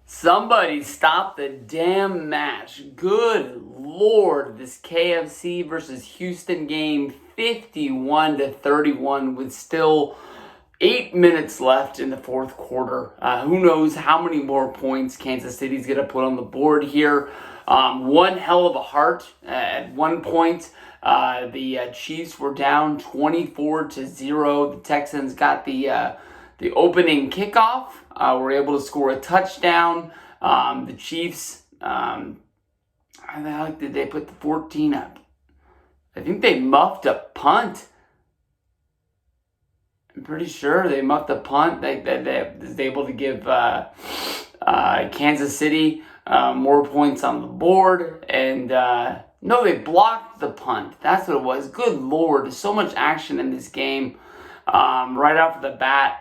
Somebody stop the damn match. Good Lord, this KFC versus Houston game, 51-31 with still 8 minutes left in the fourth quarter. Who knows how many more points Kansas City's going to put on the board here. One hell of a heart. At one point, the Chiefs were down 24-0. The Texans got the opening kickoff. Were able to score a touchdown. The Chiefs, how the heck did they put the 14 up? I think they muffed a punt. I'm pretty sure they muffed a punt. They was able to give Kansas City more points on the board. And no, they blocked the punt. That's what it was. Good Lord, so much action in this game right off the bat.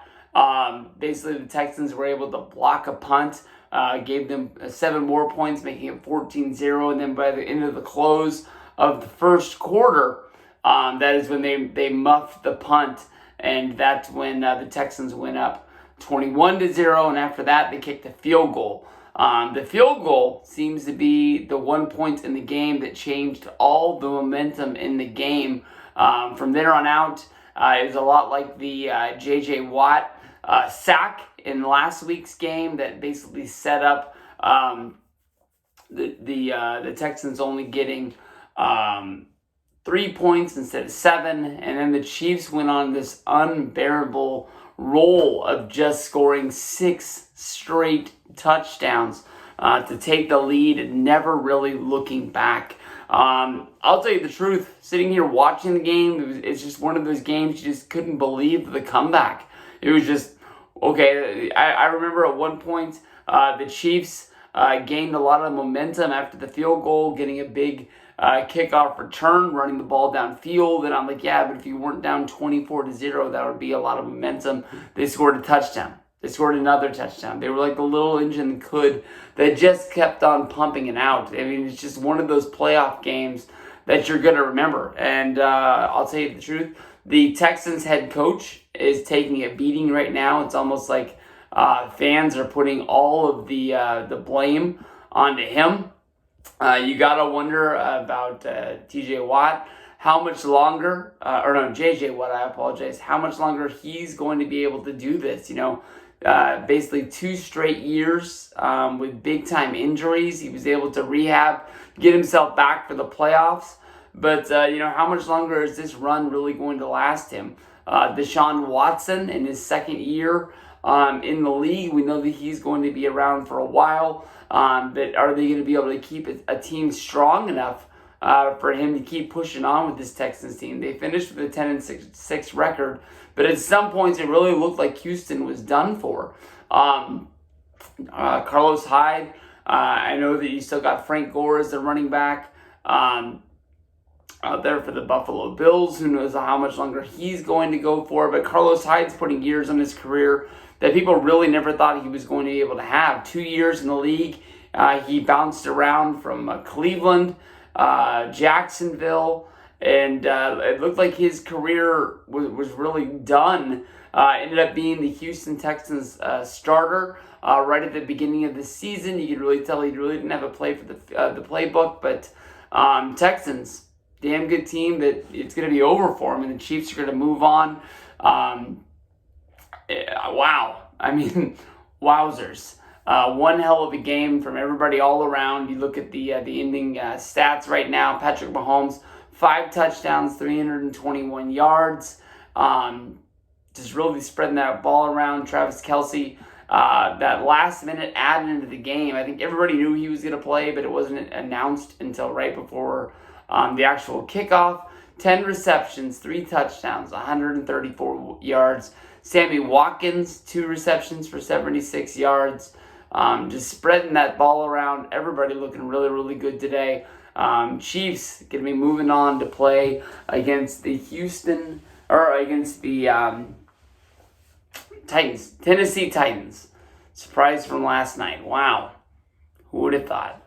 Basically, the Texans were able to block a punt, gave them 7 more points, making it 14-0. And then by the end of the close of the first quarter, that is when they muffed the punt. And that's when the Texans went up 21-0. And after that, they kicked a field goal. The field goal seems to be the 1 point in the game that changed all the momentum in the game. From there on out, it was a lot like the J.J. Watt sack in last week's game that basically set up the Texans only getting 3 points instead of 7, and then the Chiefs went on this unbearable roll of just scoring 6 straight touchdowns to take the lead and never really looking back. I'll tell you the truth, sitting here watching the game, it's just one of those games you just couldn't believe the comeback. It was just, okay, I remember at one point the Chiefs gained a lot of momentum after the field goal, getting a big kickoff return, running the ball downfield, and I'm like, yeah, but if you weren't down 24-0, that would be a lot of momentum. They scored a touchdown. They scored another touchdown. They were like the little engine that just kept on pumping it out. I mean, it's just one of those playoff games that you're going to remember. And I'll tell you the truth, the Texans head coach is taking a beating right now. It's almost like fans are putting all of the blame onto him. You gotta wonder about T.J. Watt, how much longer, J.J. Watt, I apologize, how much longer he's going to be able to do this. Basically 2 straight years with big-time injuries. He was able to rehab, get himself back for the playoffs. But, how much longer is this run really going to last him? Deshaun Watson in his second year in the league, we know that he's going to be around for a while. But are they going to be able to keep a team strong enough for him to keep pushing on with this Texans team? They finished with a 10-6 record, but at some points it really looked like Houston was done for. Carlos Hyde, I know that you still got Frank Gore as the running back out there for the Buffalo Bills. Who knows how much longer he's going to go for, but Carlos Hyde's putting years on his career that people really never thought he was going to be able to have. 2 years in the league. He bounced around from Cleveland, Jacksonville, and it looked like his career was really done. Ended up being the Houston Texans starter right at the beginning of the season. You could really tell he really didn't have a play for the playbook, but Texans, damn good team that it's going to be over for him, and the Chiefs are going to move on. Wow. I mean, wowzers. One hell of a game from everybody all around. You look at the ending stats right now. Patrick Mahomes, 5 touchdowns, 321 yards. Just really spreading that ball around. Travis Kelce, that last minute added into the game. I think everybody knew he was going to play, but it wasn't announced until right before the actual kickoff. 10 receptions, 3 touchdowns, 134 yards. Sammy Watkins, 2 receptions for 76 yards. Just spreading that ball around. Everybody looking really, really good today. Chiefs going to be moving on to play against the Titans, Tennessee Titans. Surprise from last night. Wow. Who would have thought?